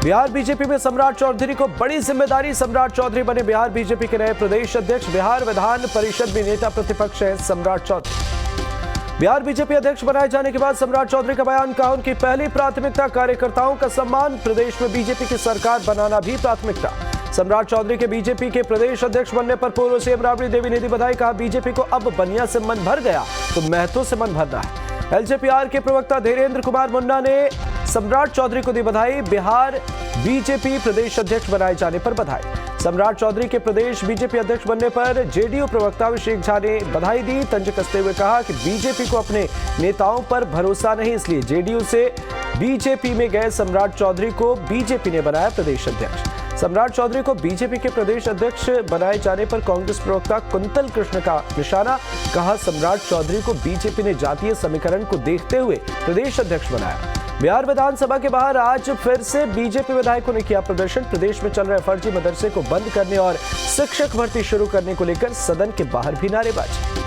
Bihar BJP में सम्राट चौधरी को बड़ी जिम्मेदारी। सम्राट चौधरी बने बिहार बीजेपी के नए प्रदेश अध्यक्ष। बिहार विधान परिषद में नेता प्रतिपक्ष है सम्राट चौधरी। बिहार बीजेपी अध्यक्ष बनाए जाने के बाद सम्राट चौधरी का बयान, कहा उनकी पहली प्राथमिकता कार्यकर्ताओं का सम्मान, प्रदेश में बीजेपी की सरकार बनाना भी प्राथमिकता। सम्राट चौधरी के बीजेपी के प्रदेश अध्यक्ष बनने पर पूर्व सीएम राबड़ी देवी ने दी बधाई। कहा बीजेपी को अब बनिया से मन भर गया तो महतो से मन भरना है। एलजेपीआर के प्रवक्ता धीरेन्द्र कुमार मुन्ना ने सम्राट चौधरी को दी बधाई। बिहार बीजेपी प्रदेश अध्यक्ष बनाए जाने पर बधाई। सम्राट चौधरी के प्रदेश बीजेपी अध्यक्ष बनने पर जेडीयू प्रवक्ता अभिषेक झा ने बधाई दी। तंज कसते हुए कहा कि बीजेपी को अपने नेताओं पर भरोसा नहीं, इसलिए जेडीयू से बीजेपी में गए सम्राट चौधरी को बीजेपी ने बनाया प्रदेश अध्यक्ष। सम्राट चौधरी को बीजेपी के प्रदेश अध्यक्ष बनाए जाने पर कांग्रेस प्रवक्ता कुंतल कृष्ण का निशाना, कहा सम्राट चौधरी को बीजेपी ने जातीय समीकरण को देखते हुए प्रदेश अध्यक्ष बनाया। बिहार विधानसभा के बाहर आज फिर से बीजेपी विधायकों ने किया प्रदर्शन। प्रदेश में चल रहे फर्जी मदरसे को बंद करने और शिक्षक भर्ती शुरू करने को लेकर सदन के बाहर भी नारेबाजी।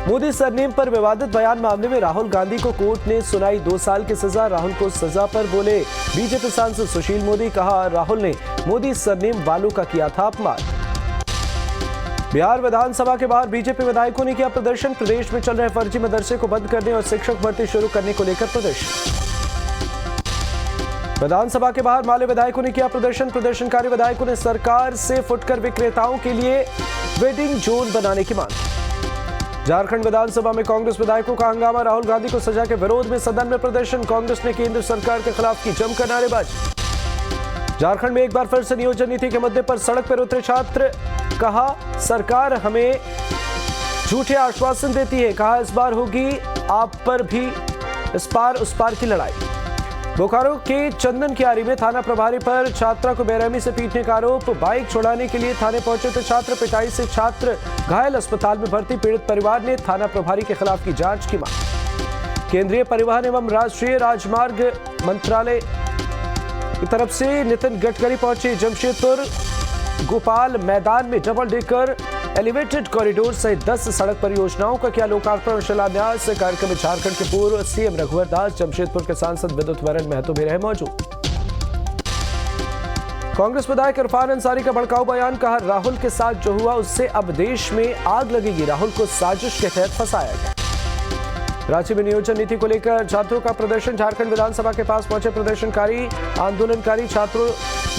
मोदी सरनेम पर विवादित बयान मामले में राहुल गांधी को कोर्ट ने सुनाई 2 साल की सजा। राहुल को सजा पर बोले बीजेपी सांसद सुशील मोदी, कहा राहुल ने मोदी सरनेम वालों का किया था अपमान। बिहार विधानसभा के बाहर बीजेपी विधायकों ने किया प्रदर्शन। प्रदेश में चल रहे फर्जी मदरसे को बंद करने और शिक्षक भर्ती शुरू करने को लेकर प्रदर्शन। विधानसभा के बाहर माले विधायकों ने किया प्रदर्शन। प्रदर्शनकारी विधायकों ने सरकार से फुटकर विक्रेताओं के लिए वेडिंग जोन बनाने की मांग। झारखंड विधानसभा में कांग्रेस विधायकों का हंगामा। राहुल गांधी को सजा के विरोध में सदन में प्रदर्शन। कांग्रेस ने केंद्र सरकार के खिलाफ की जमकर नारेबाजी। झारखंड में एक बार फिर से नियोजन नीति के मुद्दे पर सड़क पर उतरे छात्र, कहा सरकार हमें झूठे आश्वासन देती है, कहा इस बार होगी आप पर भी इस पार उस पार की लड़ाई। बोकारो के चंदन कियारी में थाना प्रभारी पर छात्रा को बेरहमी से पीटने का आरोप। बाइक छुड़ाने के लिए थाने पहुंचे थे छात्र, पिटाई से छात्र घायल, अस्पताल में भर्ती। पीड़ित परिवार ने थाना प्रभारी के खिलाफ की जांच की मांग। केंद्रीय परिवहन एवं राष्ट्रीय राजमार्ग मंत्रालय की तरफ से नितिन गडकरी पहुंचे जमशेदपुर गोपाल मैदान में डबल डेकर एलिवेटेड कॉरिडोर सहित 10 सड़क परियोजनाओं का किया लोकार्पण और शिलान्यास। कार्यक्रम में झारखंड के पूर्व सीएम रघुवर दास, जमशेदपुर के सांसद विद्युत वरण महतो भी रहे मौजूद। कांग्रेस विधायक इरफान अंसारी का भड़काऊ बयान, कहा राहुल के साथ जो हुआ उससे अब देश में आग लगेगी। राहुल को साजिश के तहत फंसाया गया। रांची में नियोजन नीति को लेकर छात्रों का प्रदर्शन। झारखंड विधानसभा के पास पहुंचे प्रदर्शनकारी। आंदोलनकारी छात्रों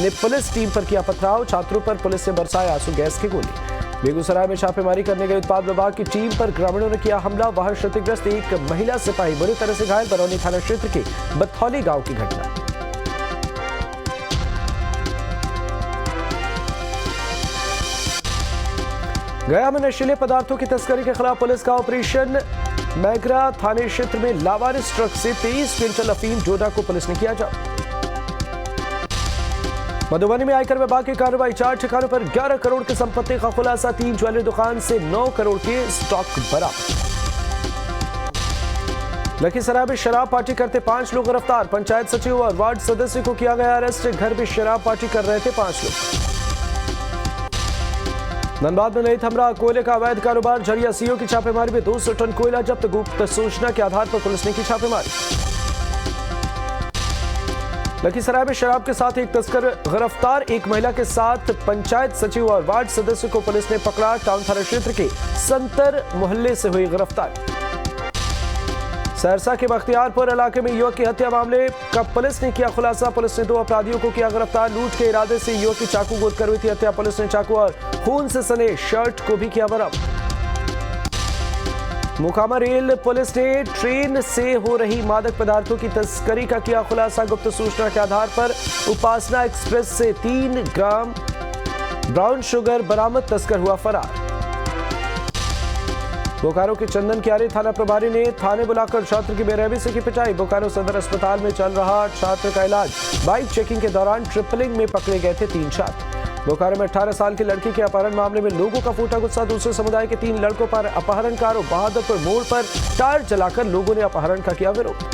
ने पुलिस टीम पर किया पथराव। छात्रों पर पुलिस ने बरसाया आंसू गैस की गोली। बेगूसराय में छापेमारी करने गए उत्पाद विभाग की टीम पर ग्रामीणों ने किया हमला। वहां क्षतिग्रस्त एक महिला सिपाही बुरी तरह से घायल। बरौनी थाना क्षेत्र के बथौली गांव की घटना। गया में नशीले पदार्थों की तस्करी के खिलाफ पुलिस का ऑपरेशन। मैगरा थाने क्षेत्र में लावारिस ट्रक से 23 क्विंटल अफीम डोडा को पुलिस ने किया जब्त। मधुबनी में आयकर विभाग की कार्रवाई। 4 ठिकानों पर 11 करोड़ की संपत्ति का खुलासा। 3 ज्वेलरी दुकान से 9 करोड़ के स्टॉक बरामद। लखीसराय में शराब पार्टी करते 5 लोग गिरफ्तार। पंचायत सचिव और वार्ड सदस्य को किया गया अरेस्ट। घर में शराब पार्टी कर रहे थे 5 लोग। धनबाद में ललित हमला, कोयले का अवैध कारोबार। झरिया सीओ की छापेमारी में 200 टन कोयला जब्त। गुप्त सूचना के आधार पर पुलिस ने की छापेमारी। लखीसराय में शराब के साथ एक तस्कर गिरफ्तार। एक महिला के साथ पंचायत सचिव और वार्ड सदस्य को पुलिस ने पकड़ा। टाउन थाना क्षेत्र के संतर मोहल्ले से हुई गिरफ्तारी। सहरसा के बख्तियारपुर इलाके में युवक की हत्या मामले का पुलिस ने किया खुलासा। पुलिस ने 2 अपराधियों को किया गिरफ्तार। लूट के इरादे से युवक की चाकू गोद कर हुई थी हत्या। पुलिस ने चाकू और खून से सने शर्ट को भी किया बरामद। मोकामा रेल पुलिस ने ट्रेन से हो रही मादक पदार्थों की तस्करी का किया खुलासा। गुप्त सूचना के आधार पर उपासना एक्सप्रेस से 3 ग्राम ब्राउन शुगर बरामद। तस्कर हुआ फरार। बोकारो के चंदन कियारी थाना प्रभारी ने थाने बुलाकर छात्र की बेरहमी से की पिटाई। बोकारो सदर अस्पताल में चल रहा छात्र का इलाज। बाइक चेकिंग के दौरान ट्रिपलिंग में पकड़े गए थे 3 छात्र। बोकारो में 18 साल की लड़की के अपहरण मामले में लोगों का फूटा गुस्सा। दूसरे समुदाय के 3 लड़कों पर अपहरण का आरोप। बहादुरपुर मोड़ पर टायर जलाकर लोगों ने अपहरण का किया विरोध।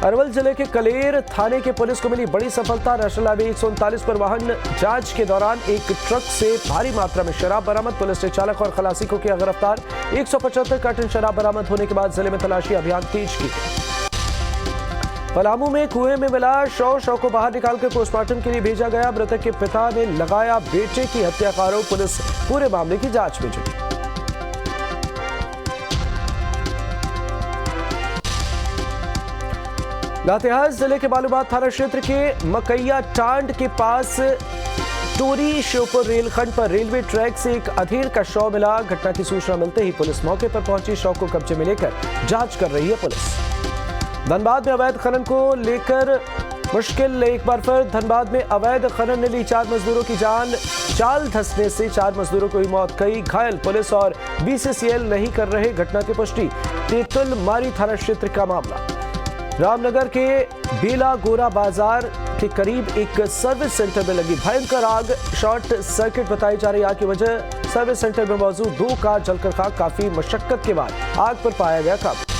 अरवल जिले के कलेर थाने के पुलिस को मिली बड़ी सफलता। नेशनल हाईवे 139 पर वाहन जांच के दौरान एक ट्रक से भारी मात्रा में शराब बरामद। पुलिस ने चालक और खलासी को किया गिरफ्तार। 175 कार्टन शराब बरामद होने के बाद जिले में तलाशी अभियान तेज की। पलामू में कुएं में मिला शव को बाहर निकालकर पोस्टमार्टम के लिए भेजा गया। मृतक के पिता ने लगाया बेटे की हत्या का आरोप। पुलिस पूरे मामले की जांच में जुटी। लातेहार जिले के बालूमाथ थाना क्षेत्र के मकैया टांड के पास टोरी श्योपुर रेलखंड पर रेलवे ट्रैक से एक अधेड़ का शव मिला। घटना की सूचना मिलते ही पुलिस मौके पर पहुंची। शव को कब्जे में लेकर जांच कर रही है पुलिस। धनबाद में अवैध खनन को लेकर मुश्किल एक बार फिर। धनबाद में अवैध खनन ने ली 4 मजदूरों की जान। चाल धंसने से 4 मजदूरों को हुई मौत, कई घायल। पुलिस और बीसीसीएल नहीं कर रहे घटना की पुष्टि। तेतुल मारी थाना क्षेत्र का मामला। रामनगर के बेला गोरा बाजार के करीब एक सर्विस सेंटर में लगी भयंकर आग। शॉर्ट सर्किट बताई जा रही आग की वजह सर्विस सेंटर में मौजूद 2 कार जलकर खाक। काफी मशक्कत के बाद आग पर पाया गया काबू।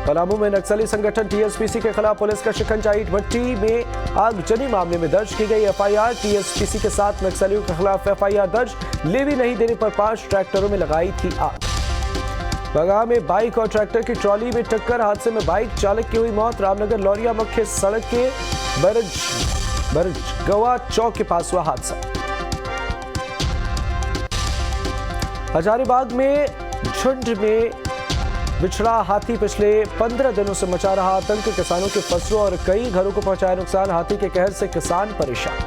पलामू में नक्सली संगठन टीएसपीसी के खिलाफ पुलिस का शिकंजा। ईंट भट्टी में आगजनी मामले में दर्ज की गई एफआईआर। टीएसपीसी के साथ नक्सलियों के खिलाफ एफआईआर दर्ज। लेवी नहीं देने पर 5 ट्रैक्टरों में लगाई थी आग। बगा में बाइक और ट्रैक्टर की ट्रॉली में टक्कर। हादसे में बाइक चालक की हुई मौत। रामनगर लौरिया मुख्य सड़क के बरजगवा चौक के पास हुआ हादसा। हजारीबाग में झुंड में बिछड़ा हाथी पिछले 15 दिनों से मचा रहा आतंक। किसानों के फसलों और कई घरों को पहुंचाया नुकसान। हाथी के कहर से किसान परेशान।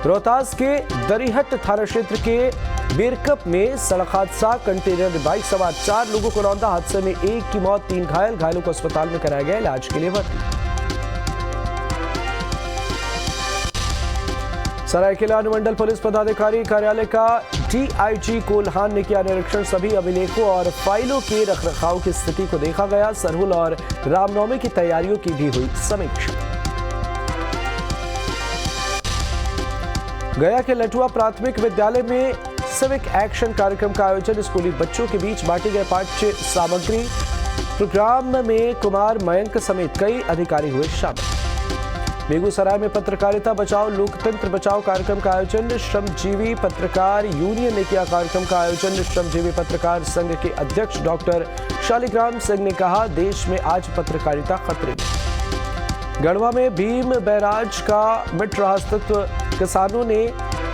रोहतास के दरिहट थाना क्षेत्र के बेरकप में सड़क हादसा। कंटेनर बाइक सवार 4 लोगों को रौंदा। हादसे में 1 की मौत, 3 घायल। घायलों को अस्पताल में कराया गया इलाज के लिए भर्ती। सरायकेला अनुमंडल पुलिस पदाधिकारी कार्यालय का डीआईजी कोल्हान ने किया निरीक्षण। सभी अभिलेखों और फाइलों के रखरखाव की स्थिति को देखा गया। सरहुल और रामनवमी की तैयारियों की भी हुई समीक्षा। गया के लटुआ प्राथमिक विद्यालय में सिविक एक्शन कार्यक्रम का आयोजन। स्कूली बच्चों के बीच बांटी गए पाठ्य सामग्री। प्रोग्राम में कुमार मयंक समेत कई अधिकारी हुए शामिल। बेगूसराय में पत्रकारिता बचाओ लोकतंत्र बचाओ कार्यक्रम का आयोजन। श्रमजीवी पत्रकार यूनियन ने किया कार्यक्रम का आयोजन। श्रमजीवी पत्रकार संघ के अध्यक्ष डॉक्टर शालिग्राम सिंह ने कहा, देश में आज पत्रकारिता खतरे में। गढ़वा में भीम बैराज का मिट रहा अस्तित्व।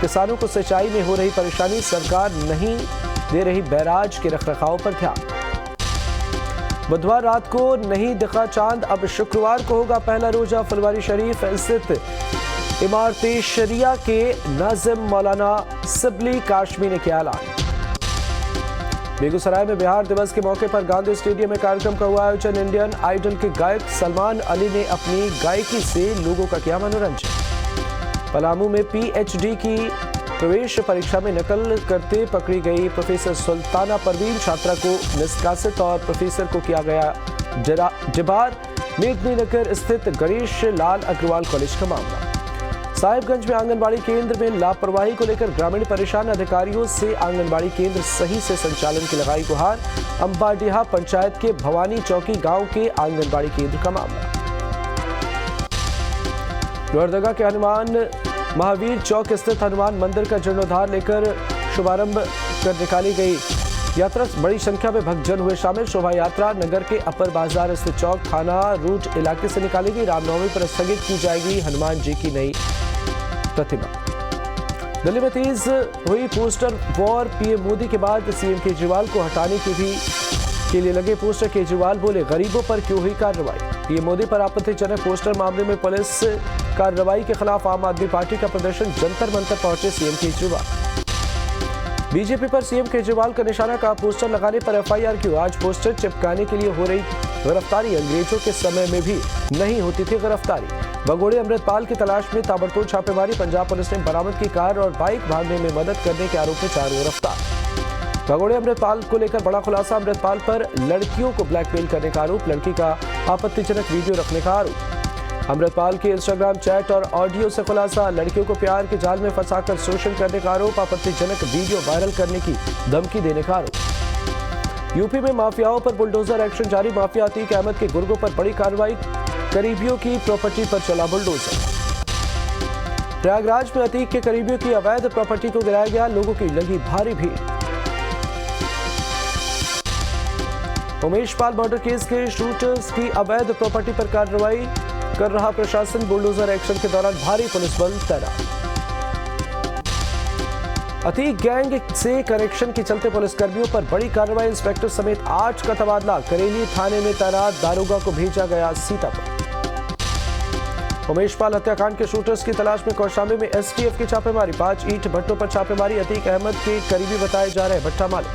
किसानों को सिंचाई में हो रही परेशानी। सरकार नहीं दे रही बैराज के रखरखाव पर ध्यान। बुधवार रात को नहीं दिखा चांद, अब शुक्रवार को होगा पहला रोजा। फुलवारी शरीफ स्थित इमारते शरिया के नाजिम मौलाना सिबली काशमी ने किया ऐलान। बेगूसराय में बिहार दिवस के मौके पर गांधी स्टेडियम में कार्यक्रम का हुआ आयोजन। इंडियन आइडल के गायक सलमान अली ने अपनी गायकी से लोगों का किया मनोरंजन। पलामू में पीएचडी की प्रवेश परीक्षा में नकल करते पकड़ी गई प्रोफेसर सुल्ताना परवीन। छात्रा को निष्कासित और प्रोफेसर को किया गया जबार। मेघनीनगर स्थित गणेश लाल अग्रवाल कॉलेज का मामला। साहिबगंज में आंगनबाड़ी केंद्र में लापरवाही को लेकर ग्रामीण परेशान। अधिकारियों से आंगनबाड़ी केंद्र सही से संचालन की लगाई गुहार। अंबाडीहा पंचायत के भवानी चौकी गांव के आंगनबाड़ी केंद्र का मामला। लोहरदगा के हनुमान महावीर चौक स्थित हनुमान मंदिर का जीर्णोद्धार लेकर शुभारंभ कर निकाली गई यात्रा। बड़ी संख्या में भक्तजन हुए शामिल। शोभा यात्रा नगर के अपर बाजार स्थित चौक थाना रूट इलाके से निकाली गई। रामनवमी पर स्थगित की जाएगी हनुमान जी की नई प्रतिमा। दिल्ली में तेज हुई पोस्टर वॉर। पीएम मोदी के बाद सीएम केजरीवाल को हटाने के लिए लगे पोस्टर। केजरीवाल बोले, गरीबों पर क्यों हुई कार्रवाई। पीएम मोदी पर आपत्तिजनक पोस्टर मामले में पुलिस कार्रवाई के खिलाफ आम आदमी पार्टी का प्रदर्शन। जंतर मंतर पहुंचे सीएम केजरीवाल। बीजेपी पर सीएम केजरीवाल का निशाना, का पोस्टर लगाने पर एफआईआर क्यों। आज पोस्टर चिपकाने के लिए हो रही गिरफ्तारी। अंग्रेजों के समय में भी नहीं होती थी गिरफ्तारी। भगोड़े अमृतपाल की तलाश में ताबड़तोड़ छापेमारी। पंजाब पुलिस ने बरामद की कार और बाइक। भागने में मदद करने के आरोप में 4 गिरफ्तार। भगोड़े अमृतपाल को लेकर बड़ा खुलासा। अमृतपाल पर लड़कियों को ब्लैकमेल करने का आरोप। लड़की का आपत्तिजनक वीडियो रखने का आरोप। अमृतपाल के इंस्टाग्राम चैट और ऑडियो से खुलासा। लड़कियों को प्यार के जाल में फंसाकर शोषण करने का आरोप। आपत्तिजनक वीडियो वायरल करने की धमकी देने का आरोप। यूपी में माफियाओं पर बुलडोजर एक्शन जारी। माफिया अतीक अहमद के गुर्गों पर बड़ी कार्रवाई। करीबियों की प्रॉपर्टी पर चला बुलडोजर। प्रयागराज में अतीक के करीबियों की अवैध प्रॉपर्टी को गिराया गया। लोगों की लगी भारी भीड़। उमेश पाल मर्डर केस के शूटर्स की अवैध प्रॉपर्टी पर कार्रवाई कर रहा प्रशासन, बुलडोजर एक्शन के दौरान भारी पुलिस बल तैनात। अतीक गैंग से कनेक्शन के चलते पुलिसकर्मियों पर बड़ी कार्रवाई, इंस्पेक्टर समेत 8 का तबादला, करेली थाने में तैनात दारोगा को भेजा गया सीतापुर। उमेश पाल हत्याकांड के शूटर्स की तलाश में कौशाम्बी में एसटीएफ की छापेमारी, 5 ईंट भट्टों पर छापेमारी, अतीक अहमद के करीबी बताए जा रहे भट्टा मालिक।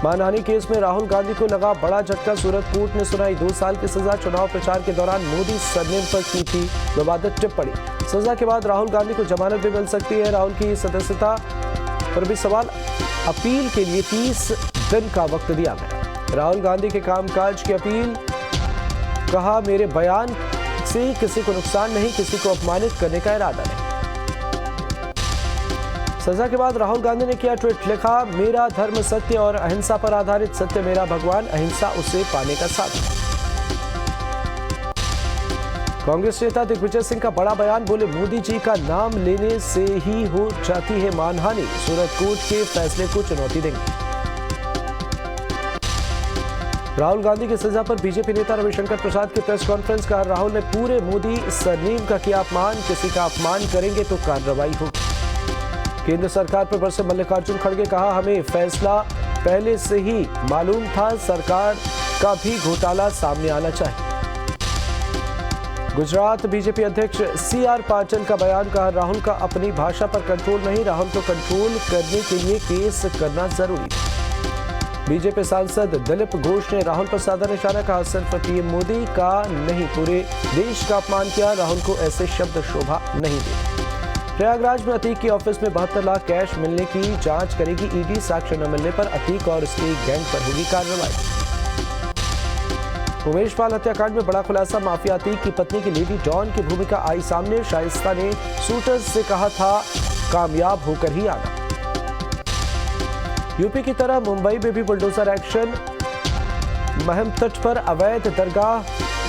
मानहानि केस में राहुल गांधी को लगा बड़ा झटका, सूरत कोर्ट ने सुनाई 2 साल की सजा, चुनाव प्रचार के दौरान मोदी सरनेम पर की थी विवादित टिप्पणी, सजा के बाद राहुल गांधी को जमानत भी मिल सकती है। राहुल की सदस्यता पर भी सवाल, अपील के लिए 30 दिन का वक्त दिया गया। राहुल गांधी के कामकाज की अपील, कहा मेरे बयान से किसी को नुकसान नहीं, किसी को अपमानित करने का इरादा नहीं। सजा के बाद राहुल गांधी ने किया ट्वीट, लिखा मेरा धर्म सत्य और अहिंसा पर आधारित, सत्य मेरा भगवान, अहिंसा उसे पाने का साधन। कांग्रेस नेता दिग्विजय सिंह का बड़ा बयान, बोले मोदी जी का नाम लेने से ही हो जाती है मानहानि, सूरत कोर्ट के फैसले को चुनौती देंगे। राहुल गांधी की सजा पर बीजेपी नेता रविशंकर प्रसाद की प्रेस कॉन्फ्रेंस, कहा राहुल ने पूरे मोदी सरनेम का किया अपमान, किसी का अपमान करेंगे तो कार्रवाई होगी। केंद्र सरकार पर बरसे मल्लिकार्जुन खड़गे, कहा हमें फैसला पहले से ही मालूम था, सरकार का भी घोटाला सामने आना चाहिए। गुजरात बीजेपी अध्यक्ष CR पाटिल का बयान, कहा राहुल का अपनी भाषा पर कंट्रोल नहीं, राहुल को कंट्रोल करने के लिए केस करना जरूरी है। बीजेपी सांसद दिलीप घोष ने राहुल पर साधा निशाना, कहा सिर्फ पीएम मोदी का नहीं पूरे देश का अपमान किया, राहुल को ऐसे शब्द शोभा नहीं देते। प्रयागराज में अतीक के ऑफिस में 72 लाख कैश मिलने की जांच करेगी ईडी, साक्ष्य न मिलने पर अतीक और उसकी गैंग पर होगी कार्रवाई। उमेश पाल हत्याकांड में बड़ा खुलासा, माफिया अतीक की पत्नी की लेडी डॉन की भूमिका आई सामने, शाइस्ता ने शूटर्स से कहा था कामयाब होकर ही आना। यूपी की तरह मुंबई में भी बुलडोजर एक्शन, महम तट पर अवैध दरगाह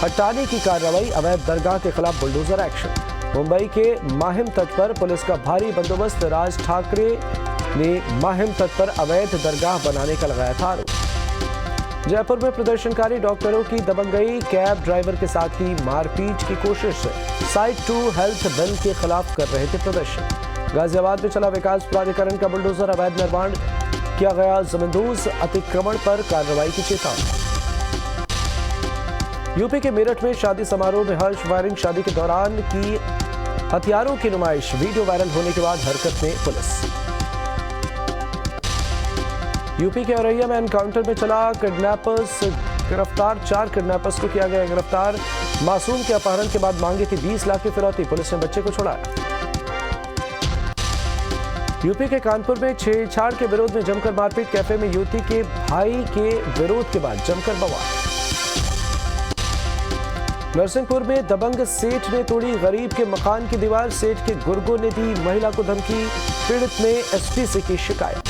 हटाने की कार्रवाई, अवैध दरगाह के खिलाफ बुलडोजर एक्शन। मुंबई के माहिम तट पर पुलिस का भारी बंदोबस्त, राज ठाकरे ने माहिम तट पर अवैध दरगाह बनाने का लगाया था आरोप। जयपुर में प्रदर्शनकारी डॉक्टरों की दबंगई, कैब ड्राइवर के साथ की मारपीट की कोशिश, साइट 2 हेल्थ बिल के खिलाफ कर रहे थे प्रदर्शन। गाजियाबाद में चला विकास प्राधिकरण का बुलडोजर, अवैध निर्माण किया गया जमींदोज, अतिक्रमण पर कार्रवाई की चेतावनी। यूपी के मेरठ में शादी समारोह में हर्ष फायरिंग, शादी के दौरान की हथियारों की नुमाइश, वीडियो वायरल होने के बाद हरकत में पुलिस। यूपी के औरैया में एनकाउंटर में चला किडनैपर्स गिरफ्तार, 4 किडनैपर्स को किया गया गिरफ्तार, मासूम के अपहरण के बाद मांगी थी 20 लाख की फिरौती, पुलिस ने बच्चे को छुड़ाया। यूपी के कानपुर में छेड़छाड़ के विरोध में जमकर मारपीट, कैफे में युवती के भाई के विरोध के बाद जमकर बवाल। नरसिंहपुर में दबंग सेठ ने तोड़ी गरीब के मकान की दीवार, सेठ के गुर्गों ने दी महिला को धमकी, पीड़ित ने एसपी से की शिकायत।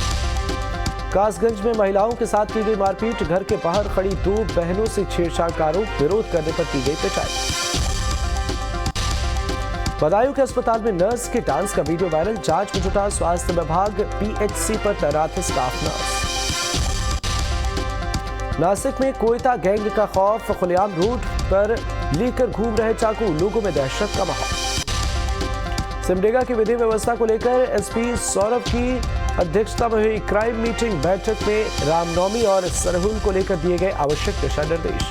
कासगंज में महिलाओं के साथ की गई मारपीट, घर के बाहर खड़ी 2 बहनों से छेड़छाड़ का आरोप, विरोध करने पर की गई पिटाई। बदायूं के अस्पताल में नर्स के डांस का वीडियो वायरल, जांच में जुटा स्वास्थ्य विभाग, पीएचसी पर तैनात स्टाफ नर्स। नासिक में कोयता गैंग का खौफ, खुलेआम रोड पर लेकर घूम रहे चाकू, लोगों में दहशत का माहौल। सिमडेगा की विधि व्यवस्था को लेकर एसपी सौरभ की अध्यक्षता में हुई क्राइम मीटिंग, बैठक में रामनवमी और सरहुल को लेकर दिए गए आवश्यक दिशा निर्देश।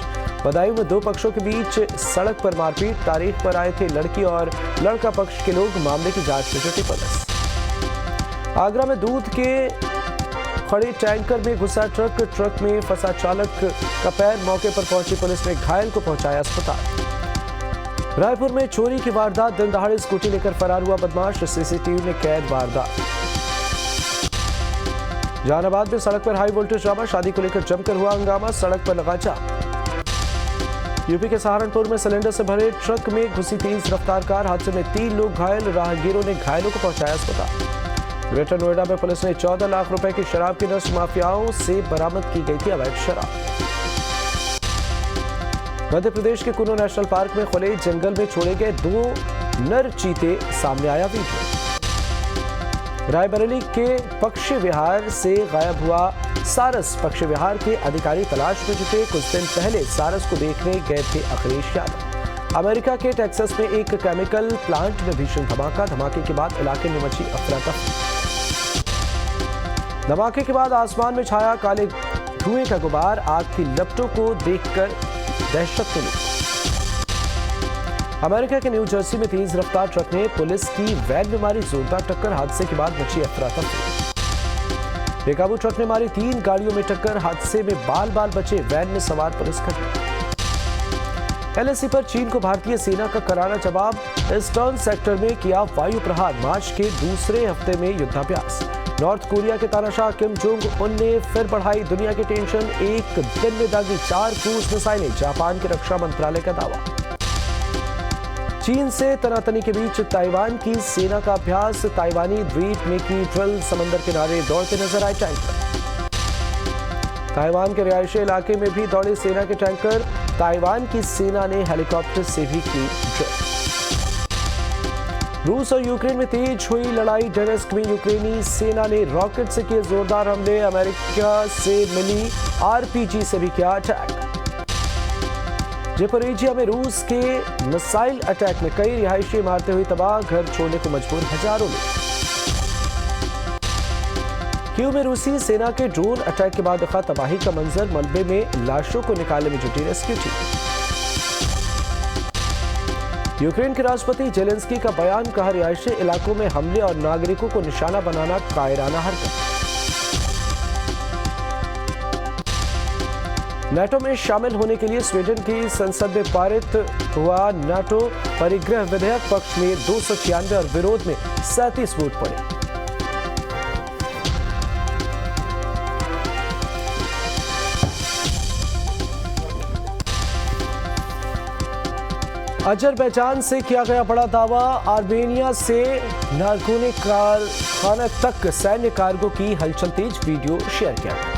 बदायूं में 2 पक्षों के बीच सड़क पर मारपीट, तारीख पर आए थे लड़की और लड़का पक्ष के लोग, मामले की जांच में जुटी पुलिस। आगरा में दूध के खड़े टैंकर में घुसा ट्रक में फंसा चालक का पैर, मौके पर पहुंची पुलिस ने घायल को पहुंचाया अस्पताल। रायपुर में चोरी की वारदात, दिन दहाड़े स्कूटी लेकर फरार हुआ बदमाश, सीसीटीवी में कैद वारदात। जहानाबाद में सड़क पर हाई वोल्टेज ड्रामा, शादी को लेकर जमकर हुआ हंगामा, सड़क पर लगा जाम। यूपी के सहारनपुर में सिलेंडर से भरे ट्रक में घुसी तेज रफ्तार कार, हादसे में 3 लोग घायल, राहगीरों ने घायलों को पहुंचाया अस्पताल। ग्रेटर नोएडा में पुलिस ने 14 लाख रुपए की शराब की नशे माफियाओं से बरामद की गई थी अवैध शराब। मध्य प्रदेश के कुनो नेशनल पार्क में खुले जंगल में छोड़े गए 2 नर चीते, सामने आया वीडियो। रायबरेली के पक्षी विहार से गायब हुआ सारस पश्चिम बिहार के अधिकारी तलाश में जुटे। कुछ दिन पहले सारस को देखने गए थे अखिलेश यादव। अमेरिका के टेक्सास में एक केमिकल प्लांट में भीषण धमाका। धमाके के बाद इलाके में मची अफरा तफरी। धमाके के बाद आसमान में छाया काले धुएं का गुबार। आग की लपटों को देखकर दहशत मिली। अमेरिका के न्यू जर्सी में तेज रफ्तार ट्रक ने पुलिस की वैन में मारी जोरदार टक्कर। हादसे के बाद मची अफरा तफरी। बेकाबू ट्रक ने मारी 3 गाड़ियों में टक्कर। हादसे में बाल बाल बचे वैन में सवार पुलिसकर्मी। एलएसी पर चीन को भारतीय सेना का करारा जवाब। ईस्टर्न सेक्टर में किया वायु प्रहार। मार्च के दूसरे हफ्ते में युद्धाभ्यास। नॉर्थ कोरिया के तानाशाह किम जोंग उन ने फिर बढ़ाई दुनिया की टेंशन। एक दिन में दागी 4 क्रूज मिसाइलें। जापान के रक्षा मंत्रालय का दावा। चीन से तनातनी के बीच ताइवान की सेना का अभ्यास। ताइवानी द्वीप में की ड्रिल। समंदर किनारे दौड़ते नजर आए टैंकर। ताइवान के रिहायशी इलाके में भी दौड़े सेना के टैंकर। ताइवान की सेना ने हेलीकॉप्टर से भी की ड्रिल। रूस और यूक्रेन में तेज हुई लड़ाई। डोनेट्स्क में यूक्रेनी सेना ने रॉकेट से किए जोरदार हमले। अमेरिका से मिली आरपीजी से भी किया अटैक। ज़पोरिजिया में रूस के मिसाइल अटैक में कई रिहायशी इमारतें हुई तबाह। घर छोड़ने को मजबूर हजारों लोग। कीव में रूसी सेना के ड्रोन अटैक के बाद दिखा तबाही का मंजर। मलबे में लाशों को निकालने में जुटी रेस्क्यू टीम। यूक्रेन के राष्ट्रपति जेलेंस्की का बयान। कहा रिहायशी इलाकों में हमले और नागरिकों को निशाना बनाना कायराना हरकत। नाटो में शामिल होने के लिए स्वीडन की संसद में पारित हुआ नाटो परिग्रह विधेयक। पक्ष में 296 और विरोध में 37 वोट पड़े। अजरबैजान से किया गया बड़ा दावा। आर्मेनिया से नारकोटिक कारखाना तक सैन्य कार्गो की हलचल तेज। वीडियो शेयर किया।